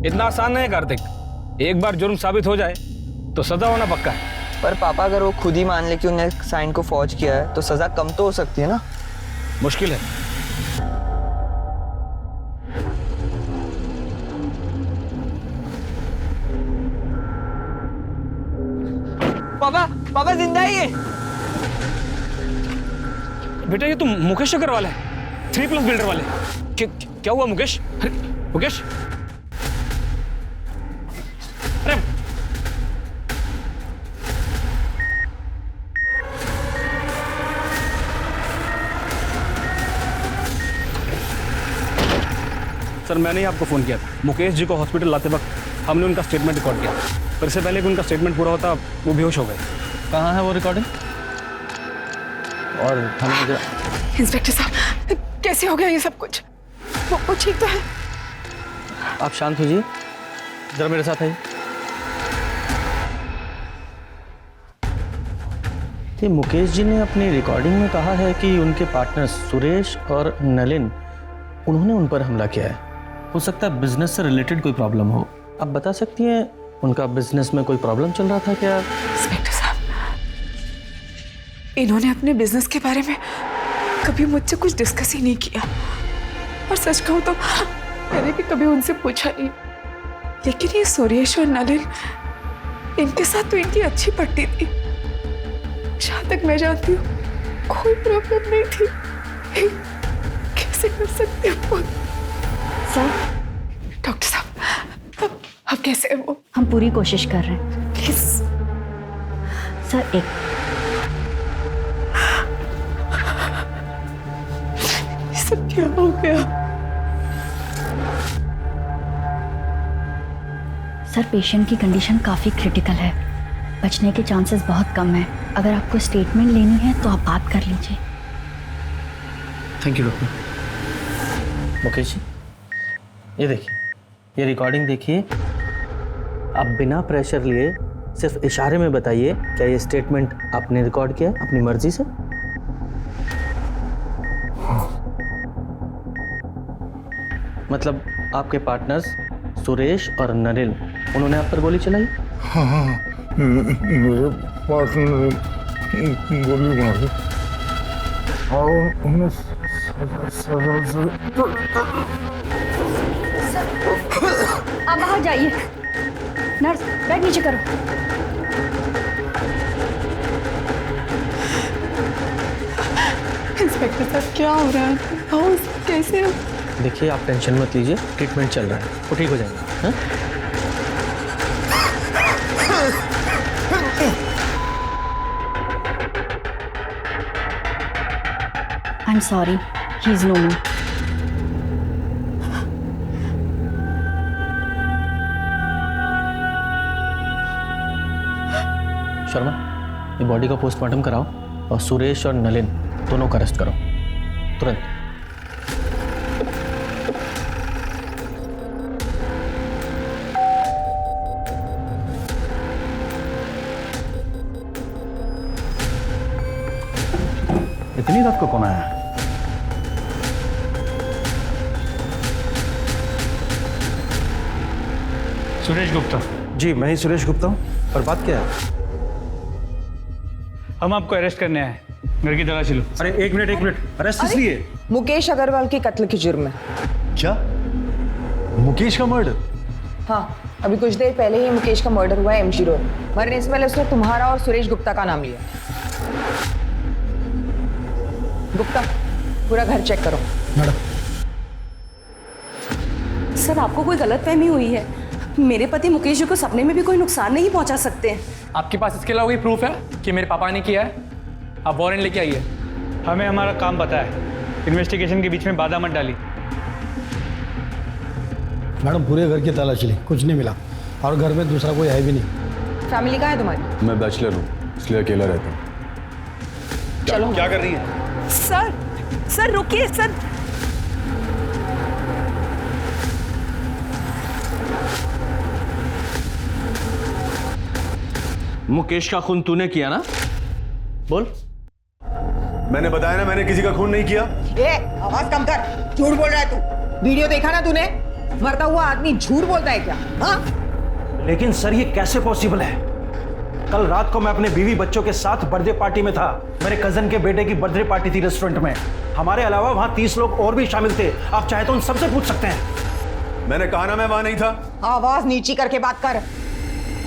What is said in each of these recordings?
इतना आसान नहीं है कार्तिक। एक बार जुर्म साबित हो जाए तो सजा होना पक्का है। पर पापा अगर वो खुद ही मान ले कि उन्हें साइन को फौज किया है तो सजा कम तो हो सकती है ना। मुश्किल है। पापा पापा जिंदा ही है। बेटा ये तुम मुकेश नगर वाला है, 3+ बिल्डर वाले। क्या हुआ मुकेश? अरे मुकेश, अरे सर मैंने ही आपको फोन किया था। मुकेश जी को हॉस्पिटल लाते वक्त हमने उनका स्टेटमेंट रिकॉर्ड किया, पर इससे पहले कि उनका स्टेटमेंट पूरा होता वो बेहोश हो गए। कहाँ है वो रिकॉर्डिंग? और हमें इंस्पेक्टर साहब कैसे हो गया ये सब कुछ? वो ठीक तो है? आप शांत हो जाइए, जरा मेरे साथ आइए। ये मुकेश जी ने अपनी रिकॉर्डिंग में कहा है कि उनके पार्टनर सुरेश और नलिन, उन्होंने उन पर हमला किया है। हो सकता है बिजनेस से रिलेटेड कोई प्रॉब्लम हो। आप बता सकती हैं उनका बिजनेस में कोई प्रॉब्लम चल रहा था क्या? इंस्पेक्टर साहब, इन्होंने अपने बिजनेस के बारे में कभी मुझसे कुछ डिस्कस ही नहीं किया, और सच कहूं तो मैंने भी कभी उनसे पूछा नहीं। लेकिन ये सुरेश और नलिन, इनके साथ तो इनकी अच्छी पट्टी थी। जहां तक मैं जानती हूँ कोई प्रॉब्लम नहीं थी। कैसे कर सकते हो सर? डॉक्टर साहब अब कैसे है वो? हम पूरी कोशिश कर रहे हैं। प्लीज सर एक ये सब क्या हो गया? सर पेशेंट की कंडीशन काफ़ी क्रिटिकल है, बचने के चांसेस बहुत कम है। अगर आपको स्टेटमेंट लेनी है तो आप बात कर लीजिए। Thank you doctor. Mukesh ji, ये देखिए, ये रिकॉर्डिंग देखिए। आप बिना प्रेशर लिए सिर्फ इशारे में बताइए, क्या ये स्टेटमेंट आपने रिकॉर्ड किया अपनी मर्जी से? मतलब आपके पार्टनर्स सुरेश और नलिन, उन्होंने आप पर गोली चलाई? हाँ, मेरे पार्टनर ने गोली मारी और उन्हें आप बाहर जाइए। नर्स बैग नीचे करो। इंस्पेक्टर साहब क्या हो रहा है? हाउस कैसे है? देखिए, आप टेंशन मत लीजिए, ट्रीटमेंट चल रहा है, वो ठीक हो जाएगा। हाँ? I am sorry, he is no me. Sharma, ये बॉडी का पोस्टमार्टम कराओ और सुरेश और नलिन दोनों को अरेस्ट करो तुरंत। इतनी रात को कौन आया? सुरेश गुप्ता। जी मैं ही सुरेश गुप्ता हूँ। और बात क्या है? हम आपको अरेस्ट करने आए हैं। घर की तलाशी लो। अरे एक मिनट, अरेस्ट इसलिए? मुकेश अग्रवाल के कत्ल के जुर्म में। क्या? मुकेश का मर्डर? हाँ, अभी कुछ देर पहले ही मुकेश का मर्डर हुआ है MG रोड। मरने से पहले उसने तुम्हारा और सुरेश गुप्ता का नाम लिया। गुप्ता, पूरा घर चेक करो। मैडम। सर आपको कोई गलतफहमी हुई है। मेरे पति मुकेश जी को सपने में भी कोई नुकसान नहीं पहुंचा सकते हैं। आपके पास इसके अलावा कोई प्रूफ है कि मेरे पापा ने किया है? आप वारंट लेके आइए। हमें हमारा काम पता है, इन्वेस्टिगेशन के बीच में बाधा मत डाली। मैडम पूरे घर की तलाशी ली, कुछ नहीं मिला, और घर में दूसरा कोई है भी नहीं। फैमिली कहाँ है तुम्हारी? मैं बैचलर हूँ, इसलिए अकेला रहता हूँ। चलो। क्या कर रही है? सर रुकिए सर। मुकेश का खून तूने किया ना? बोल। मैंने बताया ना, मैंने किसी का खून नहीं किया। आवाज कम कर, झूठ बोल रहा है तू। वीडियो देखा ना तूने? मरता हुआ आदमी झूठ बोलता है क्या? हाँ, लेकिन सर ये कैसे पॉसिबल है? कल रात को मैं अपने बीवी बच्चों के साथ बर्थडे पार्टी में था। मेरे कजन के बेटे की बर्थडे पार्टी थी रेस्टोरेंट में। हमारे अलावा वहां 30 लोग और भी शामिल थे। आप चाहे तो उन सबसे पूछ सकते हैं। मैंने कहा ना मैं वहां नहीं था। आवाज नीची करके बात कर।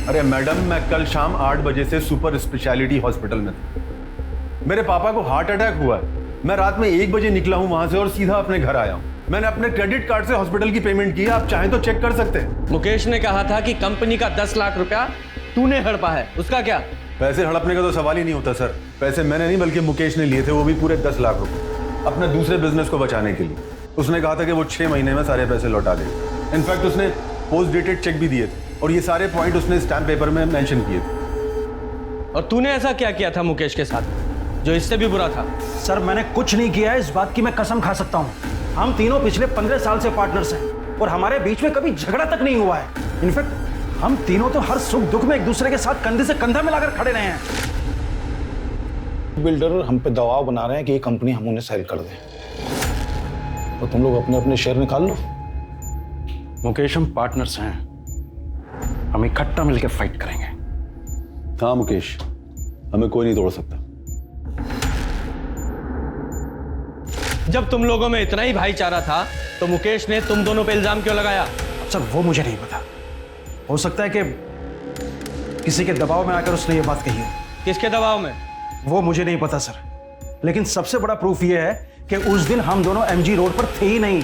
अरे मैडम, मैं कल शाम 8 बजे से सुपर स्पेशलिटी हॉस्पिटल में था। मेरे पापा को हार्ट अटैक हुआ है। मैं रात में 1 बजे निकला हूं वहां से और सीधा अपने घर आया हूं। मैंने अपने क्रेडिट कार्ड से हॉस्पिटल की पेमेंट की है, आप चाहें तो चेक कर सकते हैं। मुकेश ने कहा था कि कंपनी का 10 लाख रुपया तूने हड़पा है, उसका क्या? पैसे हड़पने का तो सवाल ही नहीं होता सर। पैसे मैंने नहीं बल्कि मुकेश ने लिए थे, वो भी पूरे 10 लाख रुपए, अपने दूसरे बिजनेस को बचाने के लिए। उसने कहा था कि वो 6 महीने में सारे पैसे लौटा देगा। इनफैक्ट उसने पोस्ट डेटेड चेक भी दिए थे और ये सारे पॉइंट उसने स्टैम्प पेपर में मेंशन किए थे। और तूने ऐसा क्या किया था मुकेश के साथ जो इससे भी बुरा था? सर मैंने कुछ नहीं किया है, इस बात की मैं कसम खा सकता हूँ। हम तीनों पिछले 15 साल से पार्टनर्स हैं और हमारे बीच में कभी झगड़ा तक नहीं हुआ है। इनफैक्ट हम तीनों तो हर सुख दुख में एक दूसरे के साथ कंधे से कंधा मिलाकर खड़े रहे हैं। बिल्डर हम पे दबाव बना रहे हैं कि ये कंपनी हम उन्हें सेल कर दें, तो तुम लोग अपने अपने शेयर निकाल लो। मुकेश हम पार्टनर्स हैं, हम इकट्ठा मिलकर फाइट करेंगे। हाँ मुकेश, हमें कोई नहीं तोड़ सकता। जब तुम लोगों में इतना ही भाईचारा था तो मुकेश ने तुम दोनों पे इल्जाम क्यों लगाया? सर वो मुझे नहीं पता, हो सकता है कि किसी के दबाव में आकर उसने ये बात कही हो। किसके दबाव में? वो मुझे नहीं पता सर, लेकिन सबसे बड़ा प्रूफ ये है कि उस दिन हम दोनों एमजी रोड पर थे ही नहीं।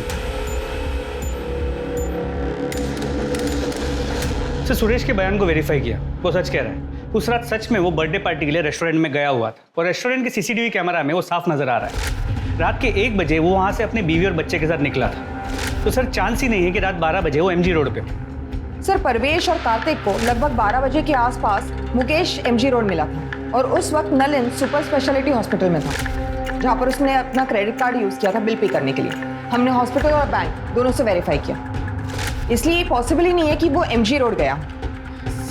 सर सुरेश के बयान को वेरीफाई किया, वो सच कह रहा है। उस रात सच में वो बर्थडे पार्टी के लिए रेस्टोरेंट में गया हुआ था और रेस्टोरेंट के सीसीटीवी कैमरा में वो साफ नजर आ रहा है। रात के 1 बजे वो वहां से अपने बीवी और बच्चे के साथ निकला था। तो सर चांस ही नहीं है कि रात 12 बजे वो एमजी रोड पे हो। सर परवेश और कार्तिक को लगभग 12 बजे के आसपास मुकेश एमजी रोड मिला था और उस वक्त नलिन सुपर स्पेशलिटी हॉस्पिटल में था, जहां पर उसने अपना क्रेडिट कार्ड यूज किया था बिल पे करने के लिए। हमने हॉस्पिटल और बैंक दोनों से वेरीफाई किया, इसलिए पॉसिबल ही नहीं है कि वो एमजी रोड गया।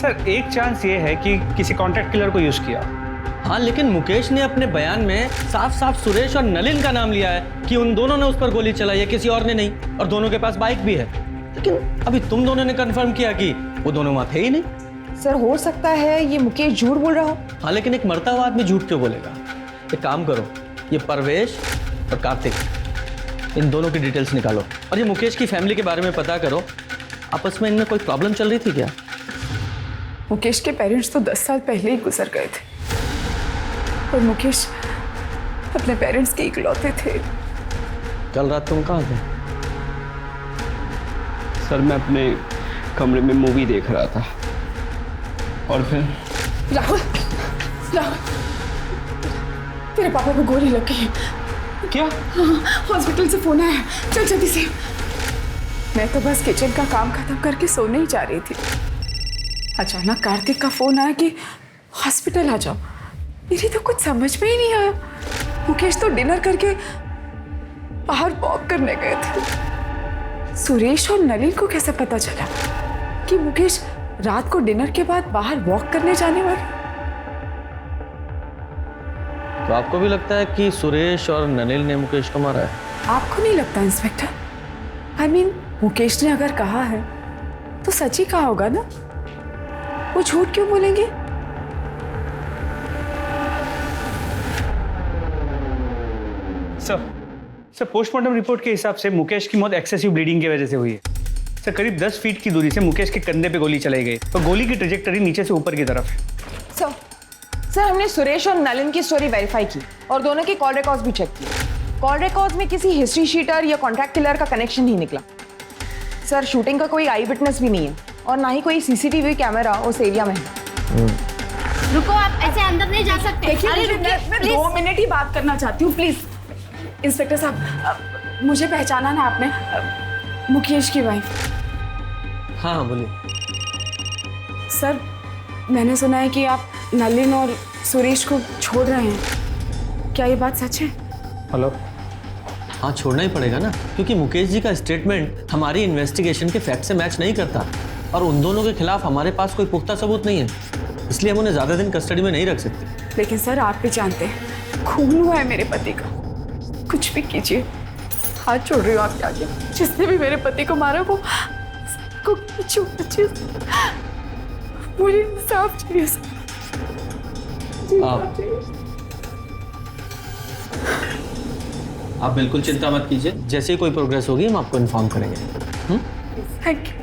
सर एक चांस ये है कि किसी कॉन्ट्रैक्ट किलर को यूज किया। हाँ, लेकिन मुकेश ने अपने बयान में साफ साफ सुरेश और नलिन का नाम लिया है कि उन दोनों ने उस पर गोली चलाई है, किसी और ने नहीं। और दोनों के पास बाइक भी है। लेकिन अभी तुम दोनों ने कंफर्म किया कि वो दोनों वहां थे ही नहीं। सर हो सकता है ये मुकेश झूठ बोल रहा हो। हाँ, लेकिन एक मरता हुआ आदमी झूठ क्यों बोलेगा? एक काम करो, ये परवेश और कार्तिक, इन दोनों की डिटेल्स निकालो और ये मुकेश की फैमिली के बारे में पता करो। आपस में इनमें कोई प्रॉब्लम चल रही थी क्या? मुकेश के पेरेंट्स तो 10 साल पहले ही गुजर गए थे और मुकेश अपने पेरेंट्स के इकलौते थे। कल रात तुम कहाँ थे? सर मैं अपने कमरे में मूवी देख रहा था और फिर राहुल, राहुल, तेरे पापा को गोली लग गई। क्या? हाँ, हॉस्पिटल से फोन आया, चल जल्दी से। मैं तो बस किचन का काम खत्म करके सोने ही जा रही थी। अचानक कार्तिक का फोन आया कि हॉस्पिटल आ जाओ। मेरी तो कुछ समझ में ही नहीं आया। मुकेश तो डिनर करके बाहर वॉक करने गए थे। सुरेश और नलिन को कैसे पता चला कि मुकेश रात को डिनर के बाद बाहर वॉक करने जाने वाले? तो आपको भी लगता है कि सुरेश और नलिन ने मुकेश को मारा है? आपको नहीं लगता इंस्पेक्टर? I mean, मुकेश ने अगर कहा है तो सच ही कहा होगा ना। वो झूठ क्यों बोलेंगे? सर पोस्टमार्टम रिपोर्ट के हिसाब से मुकेश की मौत एक्सेसिव ब्लीडिंग की वजह से हुई है। सर करीब 10 फीट की दूरी से मुकेश के कंधे पे गोली चलाई गई और गोली की ट्रेजेक्टरी नीचे से ऊपर की तरफ है। सर हमने सुरेश और नलिन की स्टोरी वेरीफाई की और दोनों के कॉल रिकॉर्ड्स भी चेक किए। कॉल रिकॉर्ड्स में किसी हिस्ट्री शीटर या कॉन्ट्रैक्ट किलर का कनेक्शन नहीं निकला। सर शूटिंग का कोई आई विटनेस भी नहीं है और ना ही कोई सीसीटीवी कैमरा उस एरिया में है। रुको, आप ऐसे अंदर नहीं जा सकते। देखिए मैं 2 मिनट ही बात करना चाहती हूँ, प्लीज। इंस्पेक्टर साहब, मुझे पहचाना ना आपने? मुकेश की वाइफ। हाँ बोलिए। सर मैंने सुना है कि आप नलिन और सुरेश को छोड़ रहे हैं, क्या ये बात सच है? हेलो। हाँ, छोड़ना ही पड़ेगा ना, क्योंकि मुकेश जी का स्टेटमेंट हमारी इन्वेस्टिगेशन के फैक्ट से मैच नहीं करता और उन दोनों के खिलाफ हमारे पास कोई पुख्ता सबूत नहीं है, इसलिए हम उन्हें ज्यादा दिन कस्टडी में नहीं रख सकते। लेकिन सर आप भी जानते हैं खून हुआ है मेरे पति का, कुछ भी कीजिए। हाथ जोड़ रही हूँ आपके आगे, जिसने भी मेरे पति को मारा वो सबको मुझे इंसाफ चाहिए सर। आप बिल्कुल चिंता मत कीजिए, जैसे ही कोई प्रोग्रेस होगी हम आपको इन्फॉर्म करेंगे। Thank you.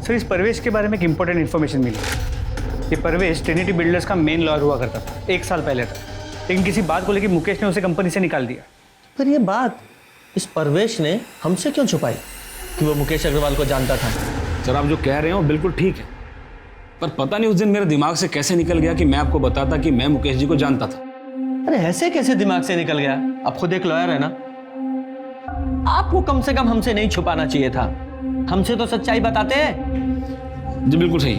सर इस परवेश के बारे में एक इंपॉर्टेंट इन्फॉर्मेशन मिली। ये परवेश ट्रिनिटी बिल्डर्स का मेन लॉयर हुआ करता था 1 साल पहले तक, लेकिन किसी बात को लेकर मुकेश ने उसे कंपनी से निकाल दिया। पर ये बात इस परवेश ने हमसे क्यों छुपाई कि वो मुकेश अग्रवाल को जानता था? सर आप जो कह रहे हैं वो बिल्कुल ठीक है, पर पता नहीं उस दिन मेरे दिमाग से कैसे निकल गया कि मैं आपको बताता कि मैं मुकेश जी को जानता था। अरे ऐसे कैसे दिमाग से निकल गया? आप खुद एक लॉयर है ना, आपको कम से कम हमसे नहीं छुपाना चाहिए था। हमसे तो सच्चाई बताते हैं। जी बिल्कुल सही,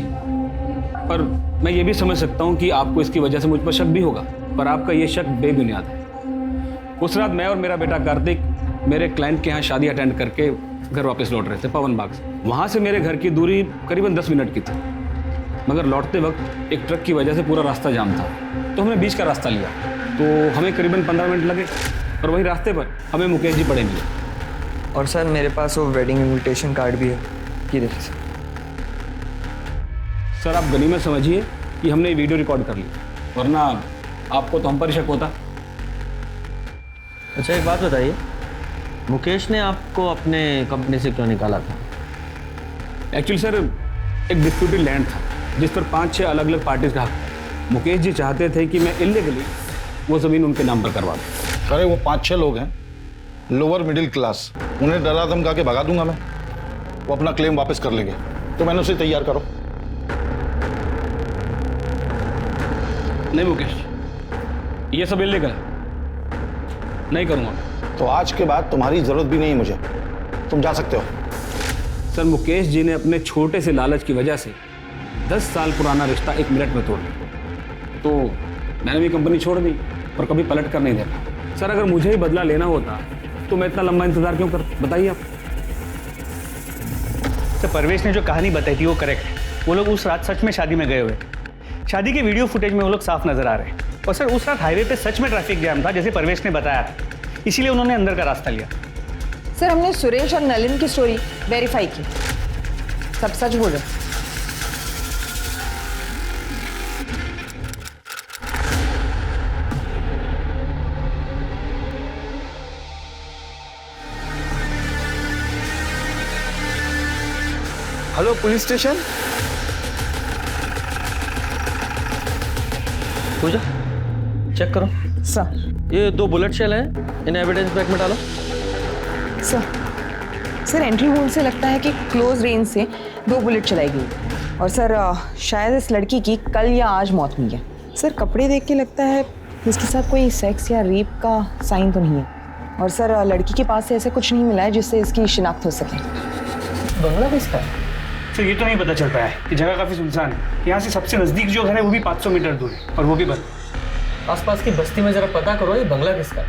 पर मैं ये भी समझ सकता हूँ कि आपको इसकी वजह से मुझ पर शक भी होगा, पर आपका ये शक बेबुनियाद है। उस रात मैं और मेरा बेटा कार्तिक मेरे क्लाइंट के यहाँ शादी अटेंड करके घर वापस लौट रहे थे पवन बाग से। वहाँ से मेरे घर की दूरी करीबन 10 मिनट की थी, मगर लौटते वक्त एक ट्रक की वजह से पूरा रास्ता जाम था, तो हमने बीच का रास्ता लिया। तो हमें करीबन 15 मिनट लगे और वही रास्ते पर हमें मुकेश जी पड़े मिले। और सर मेरे पास वो वेडिंग इनविटेशन कार्ड भी है, ये देखिए सर। आप गनीमत समझिए कि हमने ये वीडियो रिकॉर्ड कर ली, वरना आपको तो हम पर शक होता। अच्छा एक बात बताइए, मुकेश ने आपको अपने कंपनी से क्यों निकाला था? एक्चुअली सर एक डिस्प्यूटेड लैंड था जिस पर 5-6 अलग अलग पार्टीज का हक था। मुकेश जी चाहते थे कि मैं इलीगली वो ज़मीन उनके नाम पर करवा दूँ। अरे वो 5-6 लोग हैं, लोअर मिडिल क्लास, उन्हें डरा धमका के भगा दूंगा मैं, वो अपना क्लेम वापस कर लेंगे, तो मैंने उसे तैयार करो। नहीं मुकेश, ये सब इलीगल है, नहीं करूँगा। तो आज के बाद तुम्हारी जरूरत भी नहीं है मुझे, तुम जा सकते हो। सर मुकेश जी ने अपने छोटे से लालच की वजह से 10 साल पुराना रिश्ता 1 मिनट में तोड़ दिया, तो मैंने भी कंपनी छोड़ दी और कभी पलट कर नहीं देखा। सर अगर मुझे ही बदला लेना होता तो मैं इतना लंबा इंतजार क्यों कर, बताइए आप। सर परवेश ने जो कहानी बताई थी वो करेक्ट है। वो लोग उस रात सच में शादी में गए हुए, शादी के वीडियो फुटेज में वो लोग साफ नजर आ रहे हैं। और सर उस रात हाईवे पे सच में ट्रैफिक जैम था जैसे परवेश ने बताया था, इसीलिए उन्होंने अंदर का रास्ता लिया। सर हमने सुरेश और नलिन की स्टोरी वेरीफाई की, सब सच बोले। Hello police station. Pooja check करो। सर ये 2 बुलेट शेल हैं, इन एविडेंस बैग में डालो। सर एंट्री वोल से लगता है कि क्लोज रेंज से 2 बुलेट चलाई गई। और सर शायद इस लड़की की कल या आज मौत हुई है। सर कपड़े देख के लगता है इसके साथ कोई सेक्स या रेप का साइन तो नहीं है। और सर लड़की के पास से ऐसा कुछ नहीं मिला है जिससे इसकी शिनाख्त हो सके। बंगला किसका है? सर ये तो नहीं पता चल पाया है कि जगह काफ़ी सुनसान है। यहाँ से सबसे नज़दीक जो घर है वो भी 500 मीटर दूर है, और वो भी बंद। आसपास की बस्ती में जरा पता करो ये बंगला किसका है।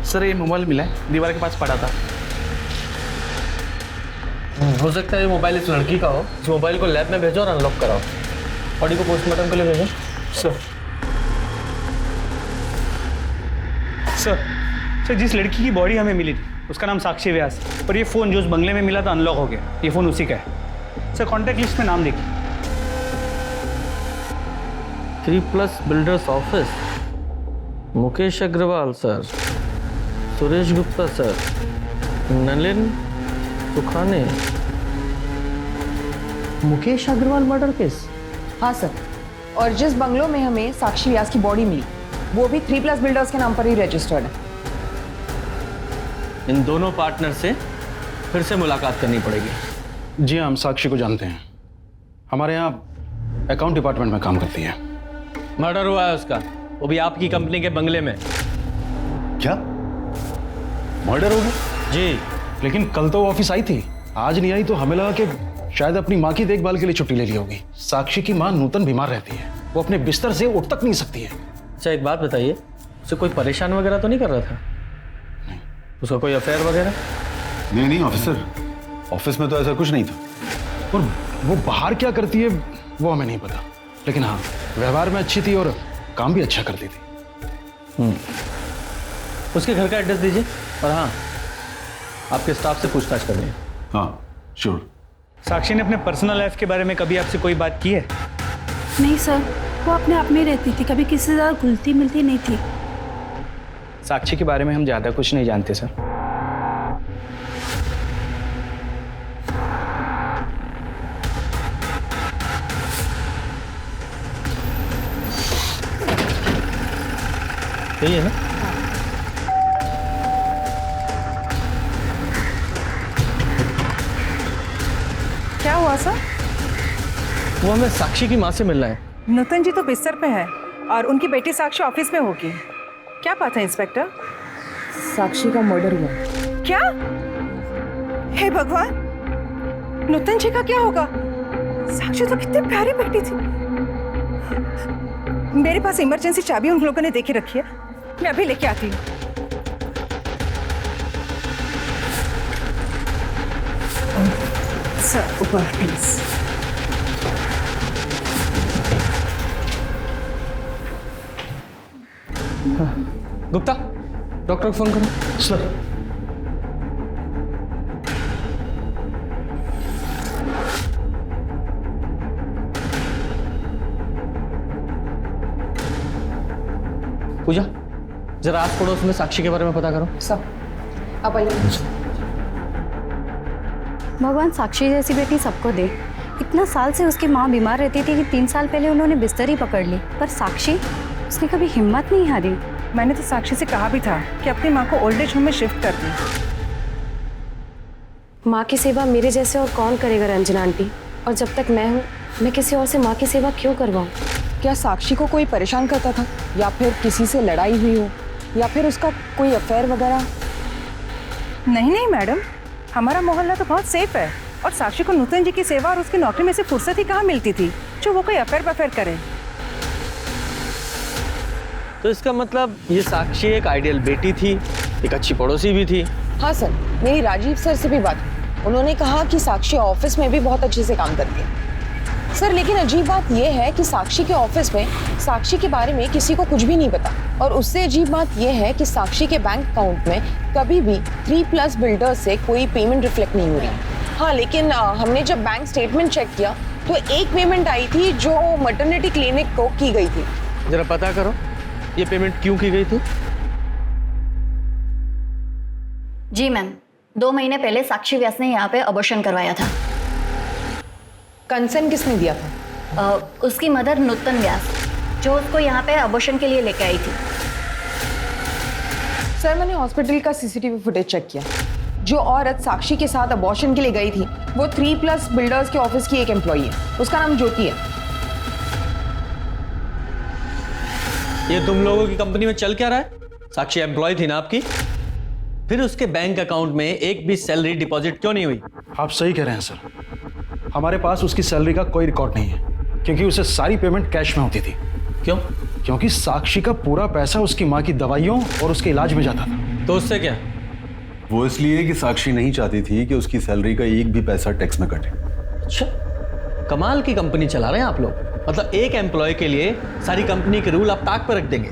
सर ये मोबाइल मिला है, दीवार के पास पड़ा था। हो सकता है ये मोबाइल इस लड़की का हो। इस मोबाइल को लैब में भेजो और अनलॉक कराओ। बॉडी को पोस्टमार्टम के लिए भेजो। सर जिस लड़की की बॉडी हमें मिली थी उसका नाम साक्षी व्यास, और ये फ़ोन जो उस बंगले में मिला था अनलॉक हो गया। ये फ़ोन उसी का है। सर कॉन्टैक्ट लिस्ट में नाम देखिए। 3+ builders office, Mukesh Agarwal sir, Suresh Gupta sir, Nalin Sukhane. Mukesh Agarwal murder case. हाँ सर, और जिस बंगलों में हमें साक्षी व्यास की बॉडी मिली वो भी 3+ बिल्डर्स के नाम पर ही रजिस्टर्ड है। इन दोनों पार्टनर से फिर से मुलाकात करनी पड़ेगी। जी हम साक्षी को जानते हैं, हमारे यहाँ अकाउंट डिपार्टमेंट में काम करती है। मर्डर हुआ है उसका, वो भी आपकी कंपनी के बंगले में। क्या मर्डर हो गया? जी। लेकिन कल तो वो ऑफिस आई थी, आज नहीं आई, तो हमें लगा कि शायद अपनी माँ की देखभाल के लिए छुट्टी ले ली होगी। साक्षी की माँ नूतन बीमार रहती है, वो अपने बिस्तर से उठ तक नहीं सकती है। अच्छा एक बात बताइए, उसे कोई परेशान वगैरह तो नहीं कर रहा था? नहीं। उसका कोई अफेयर वगैरह? नहीं ऑफिसर, ऑफिस में तो ऐसा कुछ नहीं था। और वो बाहर क्या करती है वो हमें नहीं पता, लेकिन हाँ व्यवहार में अच्छी थी और काम भी अच्छा करती थी। उसके घर का एड्रेस दीजिए और हाँ, आपके स्टाफ से पूछताछ कर लें। हाँ श्योर। साक्षी ने अपने पर्सनल लाइफ के बारे में कभी आपसे कोई बात की है? नहीं सर, वो अपने आप में रहती थी, कभी किसी से ज़्यादा घुलती मिलती नहीं थी। साक्षी के बारे में हम ज़्यादा कुछ नहीं जानते सर। यही है ना? क्या हुआ सर? वो हमें साक्षी की माँ से मिलना है। नूतन जी तो बिस्तर पे है और उनकी बेटी साक्षी ऑफिस में होगी। क्या बात है इंस्पेक्टर? साक्षी का मर्डर हुआ। क्या? हे भगवान, नूतन जी का क्या होगा? साक्षी तो कितनी प्यारी बेटी थी। मेरे पास इमरजेंसी चाबी उन लोगों ने देके रखी है, मैं अभी लेके आती हूँ। सर ऊपर प्लीज। गुप्ता, डॉक्टर को फोन करो। सर पूजा, जरा आस पड़ोस में साक्षी के बारे में पता करो। सब आप आइए। भगवान साक्षी जैसी बेटी सबको दे। इतना साल से उसकी माँ बीमार रहती थी कि 3 साल पहले उन्होंने बिस्तर ही पकड़ ली, पर साक्षी, उसने कभी हिम्मत नहीं हारी। मैंने तो साक्षी से कहा भी था कि अपनी माँ को ओल्ड एज होम में शिफ्ट कर दी। माँ की सेवा मेरे जैसे और कौन करेगा रंजना आंटी, और जब तक मैं हूँ मैं किसी और से माँ की सेवा क्यों करवाऊँ? क्या साक्षी को कोई परेशान करता था, या फिर किसी से लड़ाई हुई हो, या फिर उसका कोई अफेयर वगैरह? नहीं मैडम, हमारा मोहल्ला तो बहुत सेफ है और साक्षी को नूतन जी की सेवा और उसकी नौकरी में से फुर्सत ही कहाँ मिलती थी जो वो कोई अफेयर करे। तो इसका मतलब ये साक्षी एक आइडियल बेटी थी, एक अच्छी पड़ोसी भी थी। हाँ सर, मेरी राजीव सर से भी बात हुई। उन्होंने कहा कि साक्षी ऑफिस में भी बहुत अच्छे से काम करती है। सर लेकिन अजीब बात यह है कि साक्षी के ऑफिस में साक्षी के बारे में किसी को कुछ भी नहीं पता, और उससे अजीब बात यह है कि साक्षी के बैंक अकाउंट में कभी भी 3+ बिल्डर्स से कोई पेमेंट रिफ्लेक्ट नहीं हो रही। हाँ लेकिन हमने जब बैंक स्टेटमेंट चेक किया तो एक पेमेंट आई थी जो मैटरनिटी क्लिनिक को की गई थी। जरा पता करो ये पेमेंट क्यों की गई थी। जी मैम, 2 महीने पहले साक्षी व्यास ने यहाँ पे अबॉर्शन करवाया था। कंसर्न किसने दिया था? उसकी मदर नूतन व्यास, जो उसको यहाँ पे अबॉर्शन के लिए लेके आई थी। सर मैंने हॉस्पिटल का सीसीटीवी फुटेज चेक किया। जो औरत साक्षी के साथ अबॉर्शन के लिए गई थी वो 3+ बिल्डर्स के ऑफिस की एक एम्प्लॉई है। उसका नाम ज्योति है। ये तुम लोगों की कंपनी में चल क्या रहा है? साक्षी एम्प्लॉय थी ना आपकी, फिर उसके बैंक अकाउंट में एक भी सैलरी डिपॉजिट क्यों नहीं हुई? आप सही कह रहे हैं सर, हमारे पास उसकी सैलरी का कोई रिकॉर्ड नहीं है, क्योंकि उसे सारी पेमेंट कैश में होती थी। क्यों? क्योंकि साक्षी का पूरा पैसा उसकी माँ की दवाइयों और उसके इलाज में जाता था। तो उससे क्या? वो इसलिए कि साक्षी नहीं चाहती थी कि उसकी सैलरी का एक भी पैसा टैक्स में कटे। अच्छा, कमाल की कंपनी चला रहे हैं आप लोग। मतलब एक एम्प्लॉय के लिए सारी कंपनी के रूल आप ताक पर रख देंगे।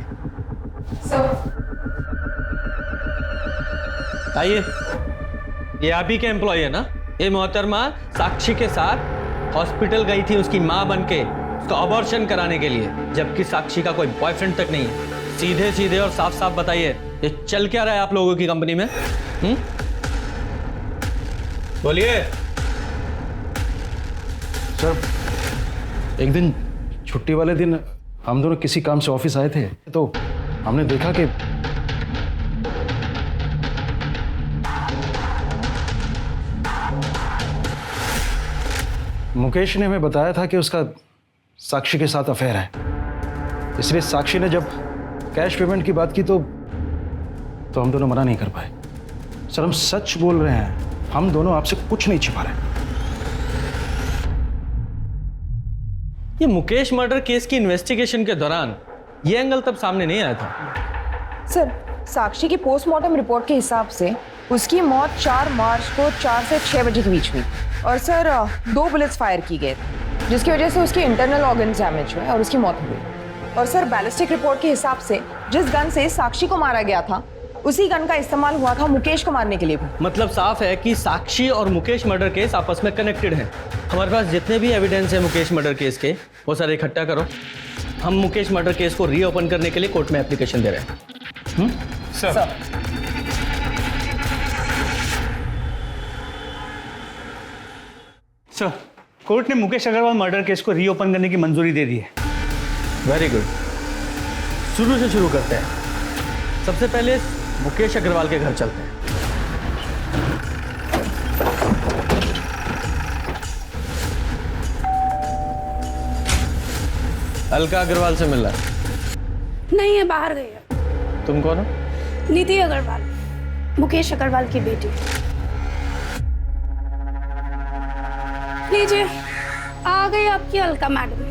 आइए, ये आप ही के एम्प्लॉय है ना? ये मोहतरमा साक्षी के साथ हॉस्पिटल गई थी उसकी माँ बनके उसका अबॉर्शन कराने के लिए, जबकि साक्षी का कोई बॉयफ्रेंड तक नहीं है। सीधे सीधे और साफ साफ बताइए ये चल क्या रहा है आप लोगों की कंपनी में? बोलिए। सर एक दिन छुट्टी वाले दिन हम दोनों किसी काम से ऑफिस आए थे, तो हमने देखा कि मुकेश ने हमें बताया था कि उसका साक्षी के साथ अफेयर है। इसलिए साक्षी ने जब कैश पेमेंट की बात की तो हम दोनों मना नहीं कर पाए। सर हम सच बोल रहे हैं, हम दोनों आपसे कुछ नहीं छिपा रहे। ये मुकेश मर्डर केस की इन्वेस्टिगेशन के दौरान ये एंगल तब सामने नहीं आया था। सर साक्षी की पोस्टमार्टम रिपोर्ट के हिसाब से उसकी मौत 4 मार्च को 4 से 6 बजे के बीच हुई, और सर 2 बुलेट्स फायर की गए थे, जिसकी वजह से उसके इंटरनल ऑर्गन डैमेज हुए और उसकी मौत हुई। और सर बैलिस्टिक रिपोर्ट के हिसाब से जिस गन से साक्षी को मारा गया था उसी गन का इस्तेमाल हुआ था मुकेश को मारने के लिए भी। मतलब साफ है कि साक्षी और मुकेश मर्डर केस आपस में कनेक्टेड हैं। हमारे पास जितने भी एविडेंस है मुकेश मर्डर केस के वो सारे इकट्ठा करो। हम मुकेश मर्डर केस को रीओपन करने के लिए कोर्ट में एप्लीकेशन दे रहे हैं। सर सर, कोर्ट ने मुकेश अग्रवाल मर्डर केस को रीओपन करने की मंजूरी दे दी है। Very good. शुरू से शुरू करते हैं। सबसे पहले मुकेश अग्रवाल के घर चलते हैं। अलका अग्रवाल से मिल रहा है? नहीं है, बाहर गई है। तुम कौन हो? नीति अग्रवाल, मुकेश अग्रवाल की बेटी। लीजिए, आ गई आपकी अलका मैडम।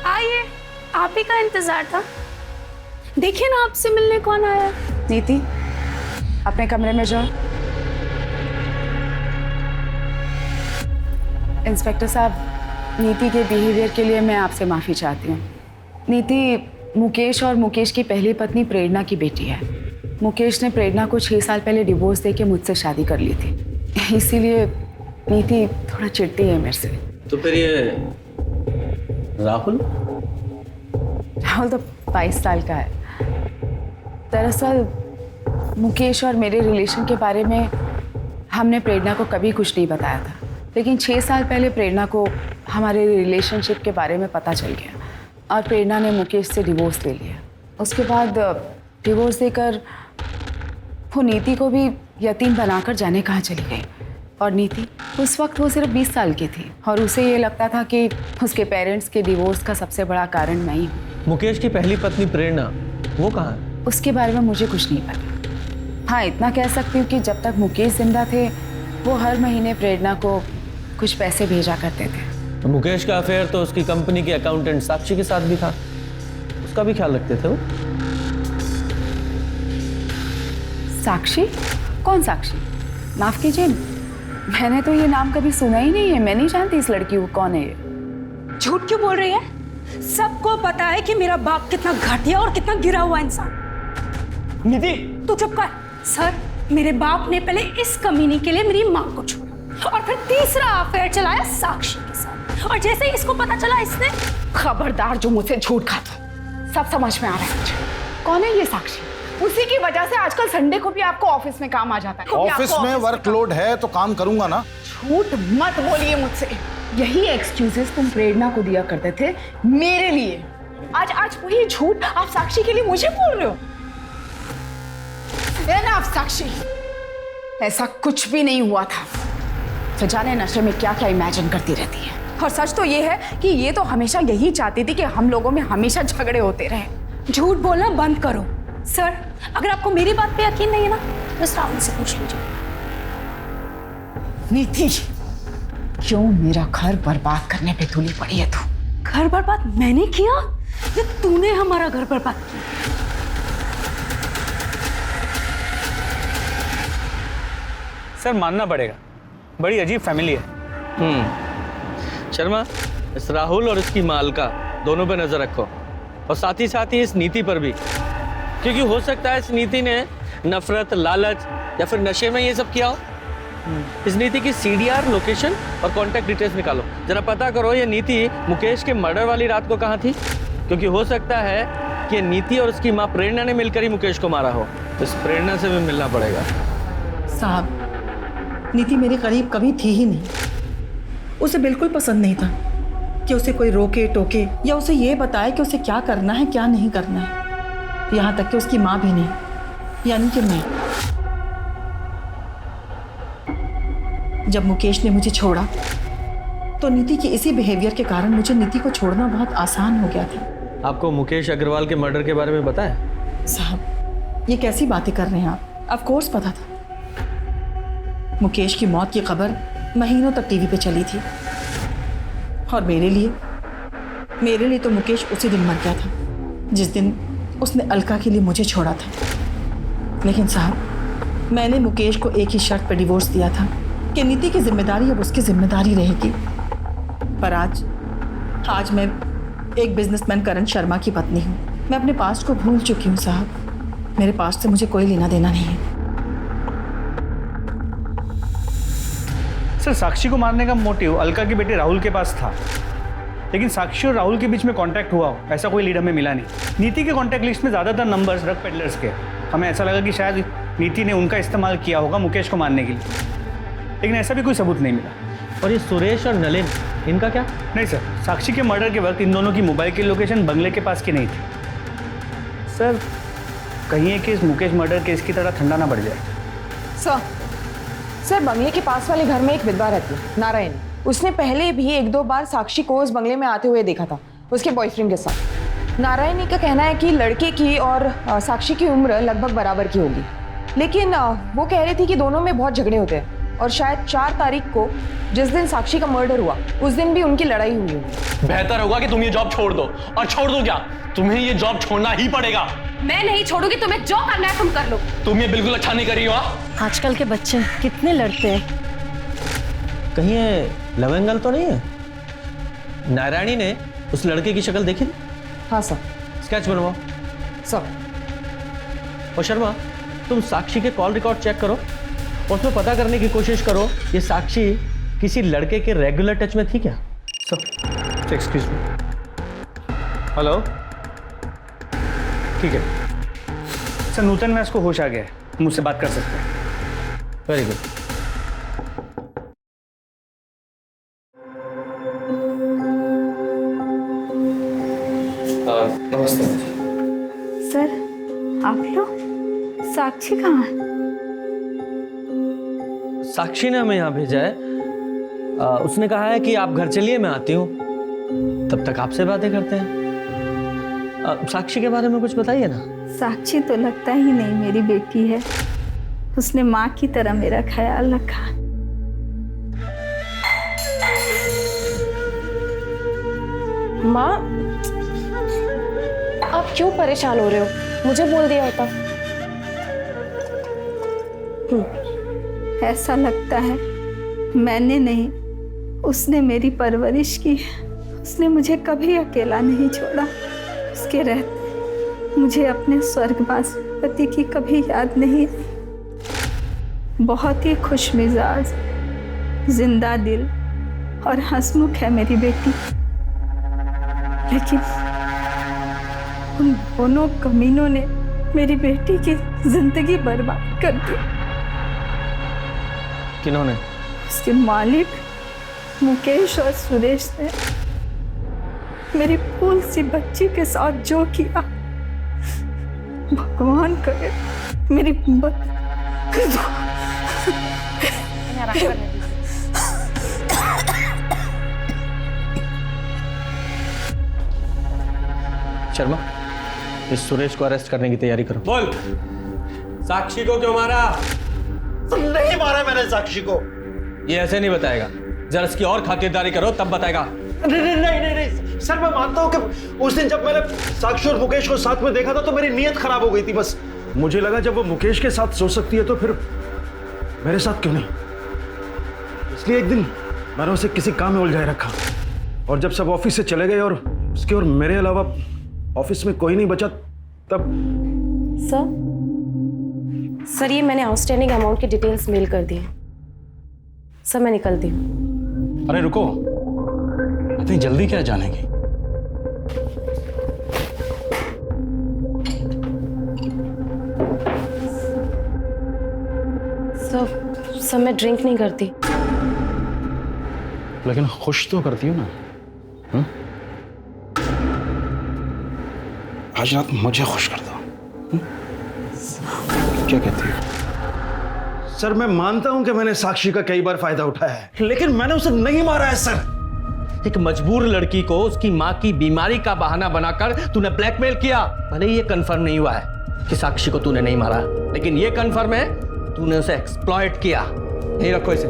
आइए, आप ही का इंतजार था। देखिए ना, आपसे मिलने कौन आया। नीति, अपने कमरे में जाओ। इंस्पेक्टर साहब, नीति के बिहेवियर के लिए मैं आपसे माफ़ी चाहती हूँ। नीति मुकेश और मुकेश की पहली पत्नी प्रेरणा की बेटी है। मुकेश ने प्रेरणा को 6 साल पहले डिवोर्स देके मुझसे शादी कर ली थी, इसीलिए नीति थोड़ा चिढ़ती है मेरे से। तो फिर ये राहुल तो 22 साल का है। दरअसल मुकेश और मेरे रिलेशन के बारे में हमने प्रेरणा को कभी कुछ नहीं बताया था, लेकिन 6 साल पहले प्रेरणा को हमारे रिलेशनशिप के बारे में पता चल गया और प्रेरणा ने मुकेश से डिवोर्स ले लिया। उसके बाद डिवोर्स देकर वो नीति को भी यतीम बनाकर जाने कहाँ चली गई। और नीति उस वक्त वो सिर्फ 20 साल की थी और उसे ये लगता था कि उसके पेरेंट्स के डिवोर्स का सबसे बड़ा कारण मैं ही हूँ। मुकेश की पहली पत्नी प्रेरणा वो कहाँ है? उसके बारे में मुझे कुछ नहीं पता। हाँ, इतना कह सकती हूँ कि जब तक मुकेश जिंदा थे वो हर महीने प्रेरणा को कुछ पैसे भेजा करते थे। मुकेश का अफेयर तो उसकी कंपनी के अकाउंटेंट साक्षी के साथ भी था, उसका भी ख्याल रखते थे वो। साक्षी? कौन साक्षी? माफ कीजिए, मैंने तो ये नाम कभी सुना ही नहीं है। मैं नहीं जानती इस लड़की को कौन है ये। झूठ क्यों बोल रही है? सबको पता है कि मेरा बाप कितना घटिया और कितना गिरा हुआ इंसान। नीति, तू चुप कर। सर, मेरे बाप ने पहले इस कमीनी के लिए मेरी माँ को छोड़ा और फिर तीसरा अफेयर चलाया साक्षी के साथ, और जैसे ही इसको पता चला इसने। खबरदार जो मुझसे झूठ खाता, सब समझ में आ रहा है मुझे। कौन है ये साक्षी? उसी की वजह से आजकल संडे को भी आपको ऑफिस में काम आ जाता है। ऑफिस में वर्कलोड है तो काम करूंगा ना। झूठ मत बोलिए मुझसे। यही एक्सक्यूजेस तुम प्रेरणा को दिया करते थे मेरे लिए। आज वही झूठ आप साक्षी के लिए मुझे बोल रहे हो। आप साक्षी, ऐसा कुछ भी नहीं हुआ था। तो जाने नशे में क्या क्या इमेजिन करती रहती है। और सच तो ये है कि ये तो हमेशा यही चाहती थी कि हम लोगों में हमेशा झगड़े होते रहे। झूठ बोलना बंद करो। सर, अगर आपको मेरी बात पे यकीन नहीं है ना, बस राहुल से पूछ लीजिए। नीति, क्यों मेरा घर बर्बाद करने पे तुली पड़ी है तू? घर बर्बाद मैंने किया या तूने हमारा घर बर्बाद किया? सर मानना पड़ेगा, बड़ी अजीब फैमिली है। शर्मा, इस राहुल और इसकी मालका दोनों पे नजर रखो, और साथ ही इस नीति पर भी, क्योंकि हो सकता है इस नीति ने नफरत, लालच या फिर नशे में ये सब किया हो। इस नीति की CDR लोकेशन और कांटेक्ट डिटेल्स निकालो, जरा पता करो ये नीति मुकेश के मर्डर वाली रात को कहाँ थी, क्योंकि हो सकता है कि नीति और उसकी माँ प्रेरणा ने मिलकर ही मुकेश को मारा हो। तो इस प्रेरणा से भी मिलना पड़ेगा। साहब, नीति मेरे करीब कभी थी ही नहीं। उसे बिल्कुल पसंद नहीं था कि उसे कोई रोके टोके या उसे ये बताए कि उसे क्या करना है क्या नहीं करना है। यहाँ तक कि उसकी माँ भी नहीं, यानी कि मैं। जब मुकेश ने मुझे छोड़ा तो नीति के इसी बिहेवियर के कारण मुझे नीति को छोड़ना बहुत आसान हो गया था। आपको मुकेश अग्रवाल के मर्डर के बारे में पता है? साहब, ये कैसी बातें कर रहे हैं आप? ऑफ कोर्स पता था। मुकेश की मौत की खबर महीनों तक टीवी पे चली थी, और मेरे लिए तो मुकेश उसी दिन मर गया था जिस दिन उसने अलका के लिए मुझे छोड़ा था। लेकिन साहब, मैंने मुकेश को एक ही शर्त पर डिवोर्स दिया था कि नीति की जिम्मेदारी अब उसकी जिम्मेदारी रहेगी। पर आज मैं एक बिजनेसमैन करण शर्मा की पत्नी हूँ। मैं अपने पास्ट को भूल चुकी हूँ साहब। मेरे पास्ट से मुझे कोई लेना देना नहीं है। सर, साक्षी को मारने का मोटिव अलका के बेटे राहुल के पास था, लेकिन साक्षी और राहुल के बीच में कांटेक्ट हुआ हो ऐसा कोई लीड हमें मिला नहीं। नीति के कांटेक्ट लिस्ट में ज़्यादातर नंबर्स ड्रग पेडलर्स के। हमें ऐसा लगा कि शायद नीति ने उनका इस्तेमाल किया होगा मुकेश को मारने के लिए, लेकिन ऐसा भी कोई सबूत नहीं मिला। और ये सुरेश और नलिन, इनका क्या? नहीं सर, साक्षी के मर्डर के वक्त इन दोनों की मोबाइल की लोकेशन बंगले के पास की नहीं थी। सर, कहीं ये केस मुकेश मर्डर केस की तरह ठंडा ना पड़ जाए। सर, बंगले के पास वाले घर में एक विधवा रहती है, नारायण। उसने पहले भी 1-2 बार साक्षी को उस बंगले में आते हुए देखा था उसके बॉयफ्रेंड के साथ। नारायणी का कहना है कि लड़के की और साक्षी की उम्र लगभग बराबर की होगी, लेकिन वो कह रही थी कि दोनों में बहुत झगड़े होते हैं और शायद 4 तारीख को जिस दिन साक्षी का मर्डर हुआ उस दिन भी उनकी लड़ाई हुई होगी। बेहतर होगा कि तुम ये जॉब छोड़ दो। और छोड़ दो क्या, तुम्हें ये जॉब छोड़ना ही पड़ेगा। मैं नहीं छोड़ूंगी, तुम्हें जो करना है तुम कर लो। तुम ये बिल्कुल अच्छा नहीं कर रही हो। आजकल के बच्चे कितने लड़ते हैं। कहीं ये लव एंगल तो नहीं है? नारायणी ने उस लड़के की शक्ल देखी थी? हाँ सर। स्केच बनवाओ सर। और शर्मा, तुम साक्षी के कॉल रिकॉर्ड चेक करो, उसमें पता करने की कोशिश करो ये साक्षी किसी लड़के के रेगुलर टच में थी क्या? Sir, excuse me. हेलो, ठीक है सर, नूतन व्यास को होश आ गया है, मुझसे बात कर सकते हैं। Very good. नमस्ते सर, आप लोग? साक्षी कहाँ है? साक्षी ने हमें यहाँ भेजा है। उसने कहा है कि आप घर चलिए, मैं आती हूँ, तब तक आपसे बातें करते हैं। साक्षी के बारे में कुछ बताइए ना। साक्षी तो लगता ही नहीं मेरी बेटी है। उसने माँ की तरह मेरा ख्याल रखा। माँ, आप क्यों परेशान हो रहे हो? मुझे बोल दिया होता। ऐसा लगता है मैंने नहीं, उसने मेरी परवरिश की। उसने मुझे कभी अकेला नहीं छोड़ा। उसके रहते मुझे अपने स्वर्गवास पति की कभी याद नहीं आई। बहुत ही खुश मिजाज, जिंदा दिल और हंसमुख है मेरी बेटी, लेकिन उन दोनों कमीनों ने मेरी बेटी की जिंदगी बर्बाद कर दी। किन्होंने? उसके मालिक मुकेश और सुरेश ने मेरी फूल सी बच्ची के साथ जो किया, भगवान करे मेरी शर्मा, इस सुरेश को अरेस्ट करने की तैयारी करो। बोल, साक्षी को क्यों मारा? नहीं मारा मैंने साक्षी को। ये ऐसे नहीं बताएगा, जरा इसकी और खातिरदारी करो तब बताएगा। नहीं सर, मैं मानता हूँ कि उस दिन जब मैंने साक्षी और मुकेश को साथ में देखा था तो मेरी नीयत खराब हो गई थी। बस मुझे लगा जब वो मुकेश के साथ सो सकती है तो फिर मेरे साथ क्यों नहीं। इसलिए एक दिन मैंने उसे किसी काम में उलझाए रखा, और जब सब ऑफिस से चले गए और उसके और मेरे अलावा ऑफिस में कोई नहीं बचा, तब सर ये मैंने आउटस्टैंडिंग अमाउंट की डिटेल्स मेल कर दी। सर मैं निकलती हूँ। अरे रुको, इतनी जल्दी क्या जानेगी? सर मैं ड्रिंक नहीं करती। लेकिन खुश तो करती हो ना? हुँ? आज रात मुझे खुश कर दो। क्या कहती हो? सर मैं मानता हूं कि मैंने साक्षी का कई बार फायदा उठाया है, लेकिन मैंने उसे नहीं मारा है सर। एक मजबूर लड़की को उसकी माँ की बीमारी का बहाना बनाकर तूने ब्लैकमेल किया। भले ही ये कंफर्म नहीं हुआ है कि साक्षी को तूने नहीं मारा, लेकिन ये कंफर्म है तूने उसे एक्सप्लॉइट किया। नहीं रखो इसे।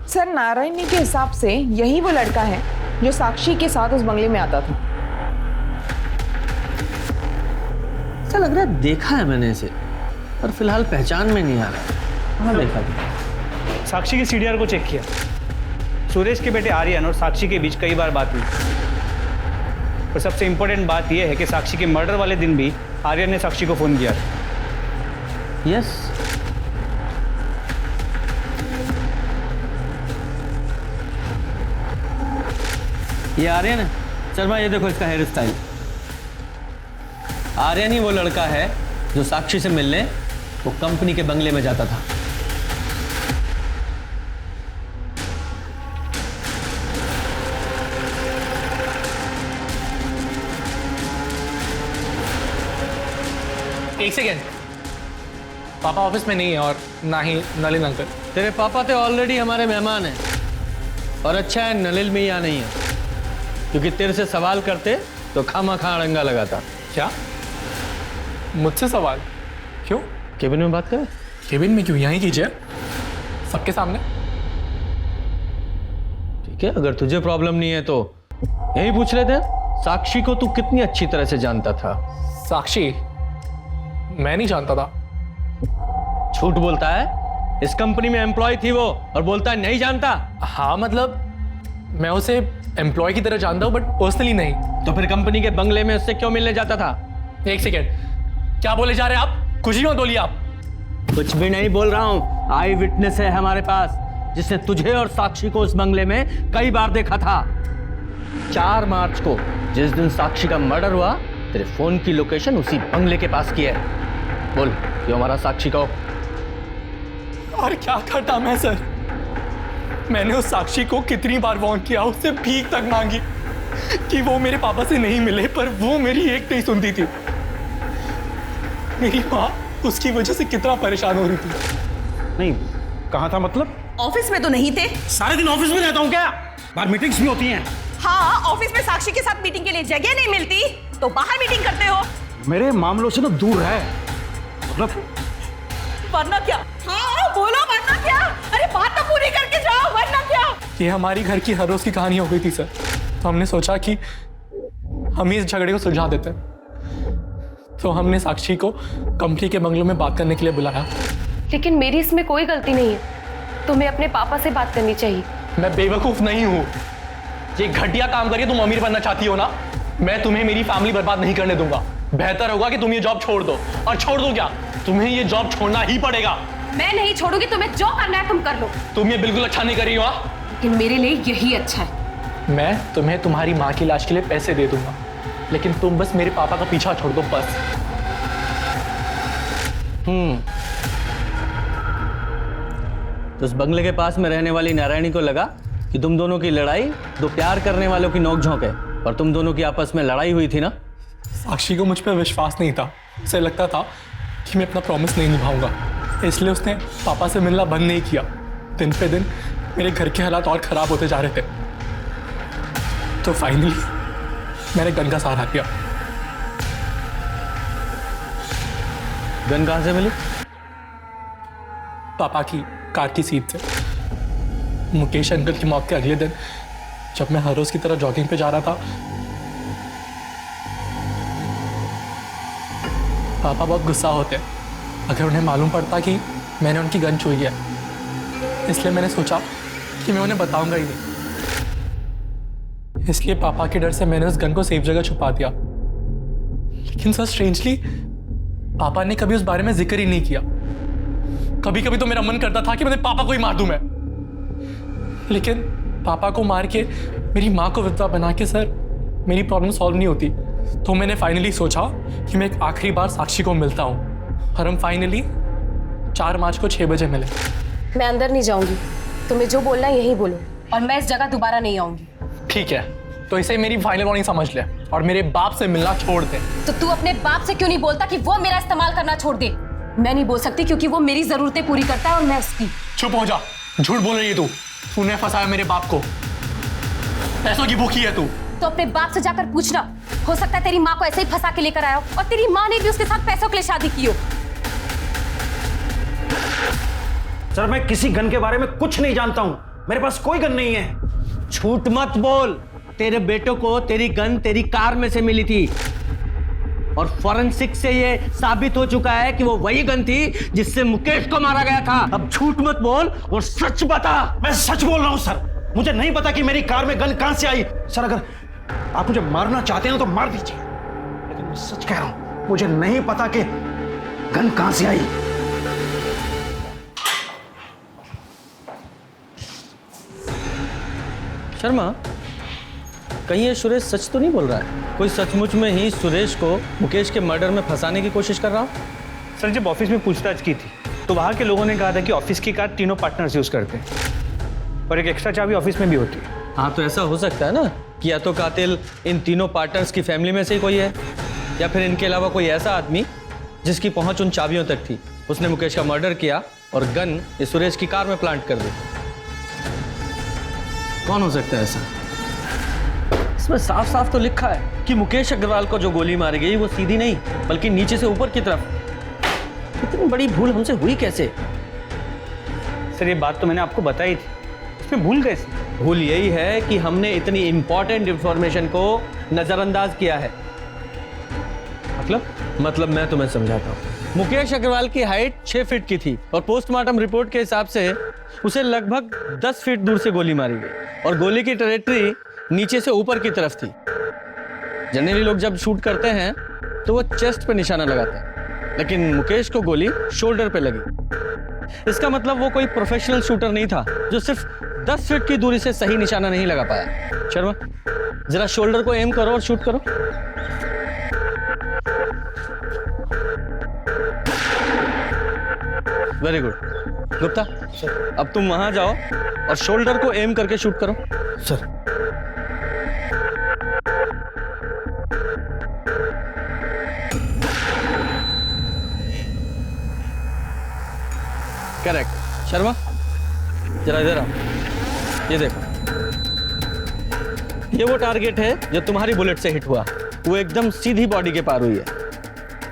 सर नारायणी के हिसाब से यही वो लड़का है जो साक्षी के साथ उस बंगले में आता था। ऐसा लग रहा है देखा है मैंने इसे, पर फिलहाल पहचान में नहीं आ रहा। कहाँ देखा था? साक्षी की सीडीआर को चेक किया। सुरेश के बेटे आर्यन और साक्षी के बीच कई बार बात हुई। और सबसे इंपॉर्टेंट बात यह है कि साक्षी के मर्डर वाले दिन भी आर्यन ने साक्षी को फोन किया। यस, ये आर्यन है। शर्मा, ये देखो इसका हेयर स्टाइल। आर्यन ही वो लड़का है जो साक्षी से मिलने वो कंपनी के बंगले में जाता था। एक सेकेंड, पापा ऑफिस में नहीं है और ना ही नलिन अंकल। तेरे पापा तो ऑलरेडी हमारे मेहमान हैं और अच्छा है नलिन में यहाँ नहीं है, क्योंकि तेरे से सवाल करते तो खामा-खा अड़ंगा लगाता। क्या मुझसे सवाल? क्यों? केबिन में बात करें? केबिन में क्यों? यहीं कीजिए, सबके सामने। ठीक है, अगर तुझे प्रॉब्लम नहीं है तो यही पूछ लेते हैं। साक्षी को तू कितनी अच्छी तरह से जानता था? साक्षी मैं नहीं जानता था। झूठ बोलता है। इस कंपनी में एम्प्लॉय थी वो और बोलता है नहीं जानता। हाँ मतलब मैं उसे एम्प्लॉय की तरह जानता हूँ, बट पर्सनली नहीं। तो फिर कंपनी के बंगले में उससे क्यों मिलने जाता था? एक सेकेंड, क्या बोले जा रहे हैं आप? कुछ ही मत बोलिए आप। कुछ भी नहीं बोल रहा हूँ। आई विटनेस है हमारे पास जिसने तुझे और साक्षी को उस बंगले में कई बार देखा था। 4 मार्च को जिस दिन साक्षी का मर्डर हुआ, तेरे फोन की लोकेशन उसी बंगले के पास की है। बोल, क्यों मारा साक्षी को? और क्या करता मैं सर? मैंने उस साक्षी को कितनी बार वार्न किया, उससे भीख तक मांगी कि वो मेरे पापा से नहीं मिले, पर वो मेरी एक नहीं सुनती थी। मेरी माँ उसकी वजह से कितना परेशान हो रही थी। नहीं, कहाँ था मतलब? ऑफिस में तो नहीं थे। सारे दिन ऑफिस में रहता हूँ क्या? बाहर मीटिंग्स भी होती हैं। हाँ, ऑफिस में साक्षी के साथ मीटिंग के लिए जगह नहीं मिलती तो बाहर मीटिंग करते हो। मेरे मामलों से ना दूर है। मतलब वरना क्या? हाँ बोलो, वरना क्या? अरे बात तो पूरी करके जाओ, वरना क्या? ये हमारी घर की हर रोज की कहानी हो गई थी सर, तो हमने सोचा कि हम इस झगड़े को सुलझा देते हैं। तो हमने साक्षी को कंपनी के बंगलों में बात करने के लिए बुलाया। लेकिन मेरी इसमें कोई गलती नहीं है। तुम्हें अपने पापा से बात करनी चाहिए। मैं बेवकूफ नहीं हूँ। ये घटिया काम करिए, तुम अमीर बनना चाहती हो ना? मैं तुम्हें मेरी फैमिली बर्बाद नहीं करने दूंगा। बेहतर होगा कि तुम ये जॉब छोड़ दो। और छोड़ दो क्या, तुम्हें ये जॉब छोड़ना ही पड़ेगा। मैं नहीं छोड़ूंगी, तुम्हें जो करना है तुम कर लो। तुम ये बिल्कुल अच्छा नहीं कर रही हो। लेकिन मेरे लिए यही अच्छा है। मैं तुम्हें तुम्हारी माँ की इलाज के लिए पैसे दे दूंगा, लेकिन तुम बस मेरे पापा का पीछा छोड़ दो, बस। तो उस बंगले के पास में रहने वाली नारायणी को लगा कि तुम दोनों की लड़ाई दो प्यार करने वालों की नोकझोंक है, और तुम दोनों की आपस में लड़ाई हुई थी ना? साक्षी को मुझ पर विश्वास नहीं था। उसे लगता था कि मैं अपना प्रॉमिस नहीं निभाऊंगा, इसलिए उसने पापा से मिलना बंद नहीं किया। दिन पे दिन मेरे घर के हालात और खराब होते जा रहे थे। तो फाइनली मैंने गन का सहारा लिया। गन कहां से मिली? पापा की कार की सीट से। मुकेश अंकल की मौत के अगले दिन जब मैं हर रोज की तरह जॉगिंग पे जा रहा था, पापा बहुत गुस्सा होते अगर उन्हें मालूम पड़ता कि मैंने उनकी गन छुई है। इसलिए मैंने सोचा कि मैं उन्हें बताऊंगा ही नहीं। इसलिए पापा के डर से मैंने उस गन को सेफ जगह छुपा दिया। लेकिन सर स्ट्रेंजली पापा ने कभी उस बारे में जिक्र ही नहीं किया। कभी कभी तो मेरा मन करता था कि मैं पापा को ही मार दूं मैं, लेकिन पापा को मार के मेरी माँ को विधवा बना के सर मेरी प्रॉब्लम सॉल्व नहीं होती। तो मैंने फाइनली सोचा कि मैं एक आखिरी बार साक्षी को मिलता हूँ, और हम फाइनली 4 मार्च को 6 बजे मिले। मैं अंदर नहीं जाऊंगी, तुम्हें जो बोलना है यही बोलो, और मैं इस जगह दोबारा नहीं आऊंगी। ठीक है, तो इसे मेरी फाइनल वार्निंग समझ ले और मेरे बाप से मिलना छोड़ दे। तो तू अपने बाप से क्यों नहीं बोलता कि वो मेरा इस्तेमाल करना छोड़ दे? मैं नहीं बोल सकती क्योंकि वो मेरी जरूरतें पूरी करता है और मैं उसकी। चुप हो जा, झूठ बोल रही है तू। तूने फंसाया मेरे बाप को, पैसों की भूखी है तू। तो अपने बाप से जाकर पूछना, हो सकता है तेरी माँ को ऐसे ही फंसा के लेकर आया हो और तेरी माँ ने भी उसके साथ पैसों के लिए शादी की हो। सर मैं किसी गन के बारे में कुछ नहीं जानता हूं, मेरे पास कोई गन नहीं है। झूठ मत बोल। तेरे बेटों को तेरी गन तेरी कार में से मिली थी, और फॉरेंसिक से ये साबित हो चुका है कि वो वही गन थी जिससे मुकेश को मारा गया था। अब झूठ मत बोल और सच बता। मैं सच बोल रहा हूं सर, मुझे नहीं पता कि मेरी कार में गन कहां से आई। सर अगर आप मुझे मारना चाहते हैं तो मार दीजिए, लेकिन मैं सच कह रहा हूं, मुझे नहीं पता कि गन कहां से आई। शर्मा, कहीं ये सुरेश सच तो नहीं बोल रहा है? कोई सचमुच में ही सुरेश को मुकेश के मर्डर में फंसाने की कोशिश कर रहा हो? सर जब ऑफिस में पूछताछ की थी तो वहाँ के लोगों ने कहा था कि ऑफिस की कार तीनों पार्टनर्स यूज करते हैं और एक एक्स्ट्रा चाबी ऑफिस में भी होती है। हाँ, तो ऐसा हो सकता है ना कि या तो कातिल इन तीनों पार्टनर्स की फैमिली में से ही कोई है, या फिर इनके अलावा कोई ऐसा आदमी जिसकी पहुंच उन चाबियों तक थी। उसने मुकेश का मर्डर किया और गन इस सुरेश की कार में प्लांट कर दी। कौन हो सकता है ऐसा? इसमें साफ साफ तो लिखा है कि मुकेश अग्रवाल को जो गोली मारी गई वो सीधी नहीं बल्कि नीचे से ऊपर की तरफ। इतनी बड़ी भूल हमसे हुई कैसे? सर ये बात तो मैंने आपको बताई थी, इसमें भूल कैसे? भूल यही है कि हमने इतनी इंपॉर्टेंट इंफॉर्मेशन को नजरअंदाज किया है। मतलब मैं तुम्हें समझाता हूँ। मुकेश अग्रवाल की हाइट 6 फीट की थी और पोस्टमार्टम रिपोर्ट के हिसाब से उसे लगभग 10 फीट दूर से गोली मारी गई और गोली की ट्रैजेक्टरी नीचे से ऊपर की तरफ थी। जनरली लोग जब शूट करते हैं तो वो चेस्ट पे निशाना लगाते हैं, लेकिन मुकेश को गोली शोल्डर पे लगी। इसका मतलब वो कोई प्रोफेशनल शूटर नहीं था जो सिर्फ 10 फीट की दूरी से सही निशाना नहीं लगा पाया। शर्मा, जरा शोल्डर को एम करो और शूट करो। Very good. गुप्ता, अब तुम वहां जाओ और शोल्डर को एम करके शूट करो। Sir correct. शर्मा, जरा इधर आओ। ये देखो, ये वो टारगेट है जो तुम्हारी बुलेट से हिट हुआ। वो एकदम सीधी बॉडी के पार हुई है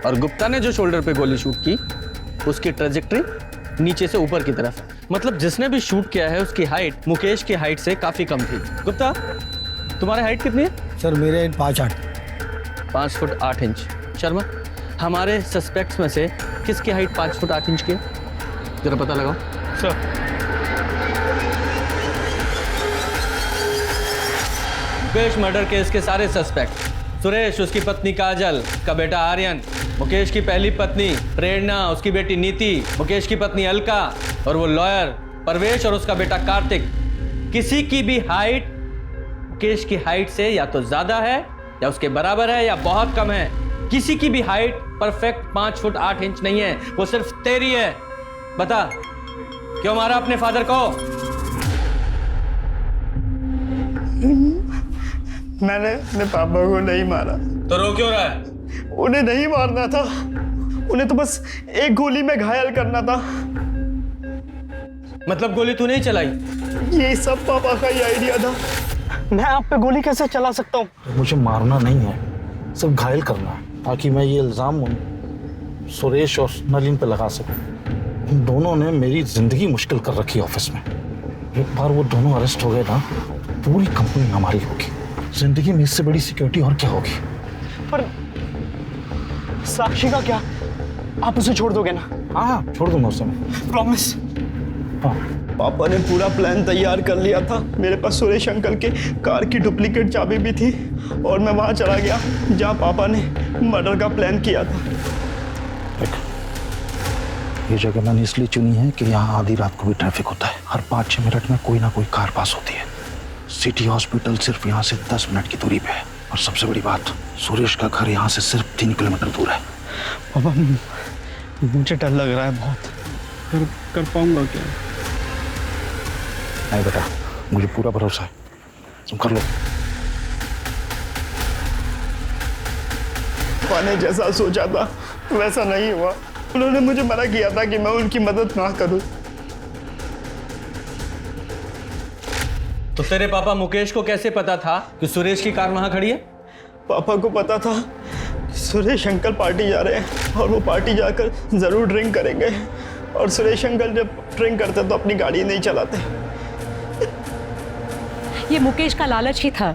और गुप्ता ने जो शोल्डर पे गोली शूट की उसकी ट्रैजेक्टरी नीचे से ऊपर की तरफ। मतलब जिसने भी शूट किया है उसकी हाइट मुकेश की हाइट से काफी कम थी। गुप्ता, तुम्हारी हाइट कितनी है? सर मेरे 5'8". 5 फुट 8 इंच। शर्मा, हमारे सस्पेक्ट्स में से किसकी हाइट 5 फुट 8 इंच की है? जरा पता लगाओ। सर मुकेश मर्डर केस के सारे सस्पेक्ट, सुरेश, उसकी पत्नी काजल, का बेटा आर्यन, मुकेश की पहली पत्नी प्रेरणा, उसकी बेटी नीति, मुकेश की पत्नी अलका और वो लॉयर परवेश और उसका बेटा कार्तिक, किसी की भी हाइट मुकेश की हाइट से या तो ज्यादा है या उसके बराबर है या बहुत कम है। किसी की भी हाइट परफेक्ट 5 फुट 8 इंच नहीं है, वो सिर्फ तेरी है। बता, क्यों मारा अपने फादर को? मैंने अपने पापा को नहीं मारा। तो रो क्यों रहा है? उन्हें नहीं मारना था, उन्हें तो बस एक गोली में घायल करना था। मतलब गोली तू नहीं चलाई? ये सब पापा का ही आइडिया था। मैं आप पे गोली कैसे चला सकता हूँ? मुझे मारना नहीं है, सिर्फ घायल करना है, ताकि मैं ये इल्जाम सुरेश और नलिन पे लगा सकूं। उन दोनों ने मेरी जिंदगी मुश्किल कर रखी ऑफिस में। एक बार वो दोनों अरेस्ट हो गए ना, पूरी कंपनी हमारी होगी। जिंदगी में इससे बड़ी सिक्योरिटी और क्या होगी? पर साक्षी का क्या? आप उसे छोड़ दोगे ना? हाँ, छोड़ दूंगा उसे मैं। प्रॉमिस। हाँ। पापा ने पूरा प्लान तैयार कर लिया था। मेरे पास सुरेश अंकल के कार की डुप्लीकेट चाबी भी थी और मैं वहां चला गया जहां पापा ने मर्डर का प्लान किया था। ये जगह मैंने इसलिए चुनी है कि यहाँ आधी रात को भी ट्रैफिक होता है। हर 5-6 मिनट में कोई ना कोई कार पास होती है। सिटी हॉस्पिटल सिर्फ यहाँ से 10 मिनट की दूरी पे है और सबसे बड़ी बात, सुरेश का घर यहाँ से सिर्फ 3 किलोमीटर दूर है। पापा, मुझे डर लग रहा है बहुत। कर पाऊंगा क्या? नहीं बेटा, मुझे पूरा भरोसा है, तुम कर लो। पापा ने जैसा सोचा था वैसा नहीं हुआ। उन्होंने मुझे मना किया था कि मैं उनकी मदद ना करूं। तो तेरे पापा मुकेश को कैसे पता था कि सुरेश की कार वहां खड़ी है? पापा को पता था कि सुरेश अंकल पार्टी जा रहे हैं और वो पार्टी जाकर जरूर ड्रिंक करेंगे, और सुरेश अंकल जब ड्रिंक करते तो अपनी गाड़ी नहीं चलाते। ये मुकेश का लालच ही था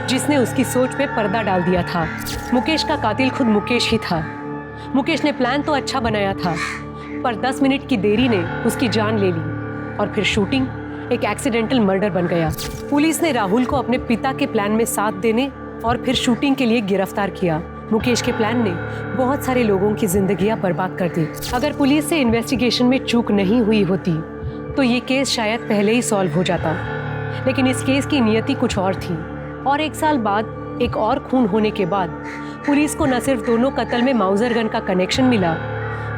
जिसने उसकी सोच पे पर्दा डाल दिया था। मुकेश का कातिल खुद मुकेश ही था। मुकेश ने प्लान तो अच्छा बनाया था, पर 10 मिनट की देरी ने उसकी जान ले ली और फिर शूटिंग एक एक्सीडेंटल मर्डर बन गया। पुलिस ने राहुल को अपने पिता के प्लान में साथ देने और फिर शूटिंग के लिए गिरफ्तार किया। मुकेश के प्लान ने बहुत सारे लोगों की जिंदगियां बर्बाद कर दी। अगर पुलिस से इन्वेस्टिगेशन में चूक नहीं हुई होती तो ये केस शायद पहले ही सॉल्व हो जाता, लेकिन इस केस की नियति कुछ और थी। और 1 साल बाद एक और खून होने के बाद पुलिस को न सिर्फ दोनों कत्ल में माउजर गन का कनेक्शन मिला,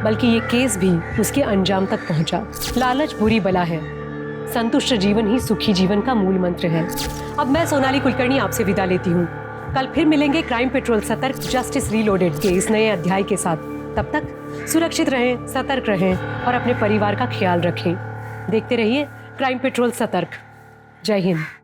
बल्कि ये केस भी उसके अंजाम तक पहुंचा। लालच बुरी बला है, संतुष्ट जीवन ही सुखी जीवन का मूल मंत्र है। अब मैं सोनाली कुलकर्णी आपसे विदा लेती हूँ। कल फिर मिलेंगे क्राइम पेट्रोल सतर्क जस्टिस रीलोडेड के इस नए अध्याय के साथ। तब तक सुरक्षित रहें, सतर्क रहें और अपने परिवार का ख्याल रखें। देखते रहिए क्राइम पेट्रोल सतर्क। जय हिंद।